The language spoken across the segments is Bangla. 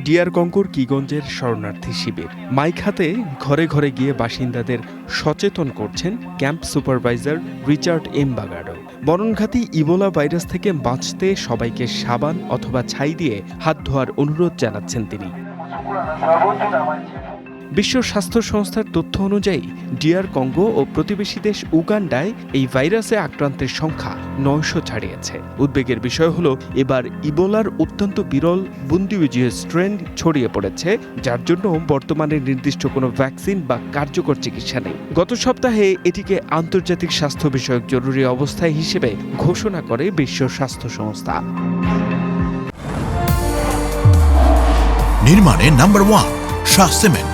ডিআর কঙ্গোর কিগঞ্জের শরণার্থী শিবির মাইক হাতে ঘরে ঘরে গিয়ে বাসিন্দাদের সচেতন করছেন camp supervisor Richard M Bagado. বরণঘাতী ইবোলা ভাইরাস থেকে বাঁচতে সবাইকে সাবান অথবা ছাই দিয়ে হাত ধোয়ার অনুরোধ জানাচ্ছেন তিনি। বিশ্ব স্বাস্থ্য সংস্থার তথ্য অনুযায়ী ডিআর কঙ্গো ও প্রতিবেশী দেশ উগান্ডায় এই ভাইরাসে আক্রান্তের সংখ্যা 900 ছাড়িয়েছে। উদ্বেগের বিষয় হলো এবার ইবোলার অত্যন্ত বিরল বুন্দিবুজিও স্ট্রেন ছড়িয়ে পড়েছে, যার জন্য বর্তমানে নির্দিষ্ট কোনো ভ্যাকসিন বা কার্যকর চিকিৎসা নেই। গত সপ্তাহে এটিকে আন্তর্জাতিক স্বাস্থ্য বিষয়ক জরুরি অবস্থায় হিসেবে ঘোষণা করে বিশ্ব স্বাস্থ্য সংস্থা। নির্মাণে নাম্বার 1 শাহ সিমেন্ট।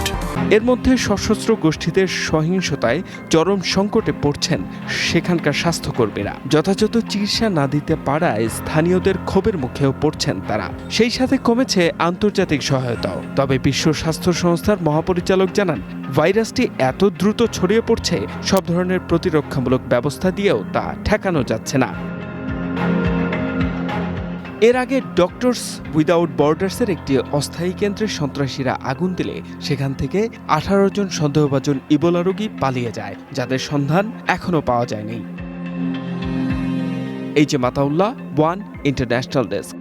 এর মধ্যে সশস্ত্র গোষ্ঠীদের সহিংসতায় চরম সংকটে পড়ছেন সেখানকার স্বাস্থ্যকর্মীরা। যথাযথ চিকিৎসা না দিতে পারায় স্থানীয়দের ক্ষোভের মুখেও পড়ছেন তারা। সেই সাথে কমেছে আন্তর্জাতিক সহায়তাও। তবে বিশ্ব স্বাস্থ্য সংস্থার মহাপরিচালক জানান, ভাইরাসটি এত দ্রুত ছড়িয়ে পড়ছে, সব ধরনের প্রতিরক্ষামূলক ব্যবস্থা দিয়েও তা ঠেকানো যাচ্ছে না। এর আগে ডক্টরস উইদাউট বর্ডার্সের একটি অস্থায়ী কেন্দ্রে সন্ত্রাসীরা আগুন দিলে সেখান থেকে 18 জন সন্দেহভাজন ইবোলা রোগী পালিয়ে যায়, যাদের সন্ধান এখনও পাওয়া যায়নি। এই যে মাতাউল্লাহ, ওয়ান ইন্টারন্যাশনাল ডেস্ক।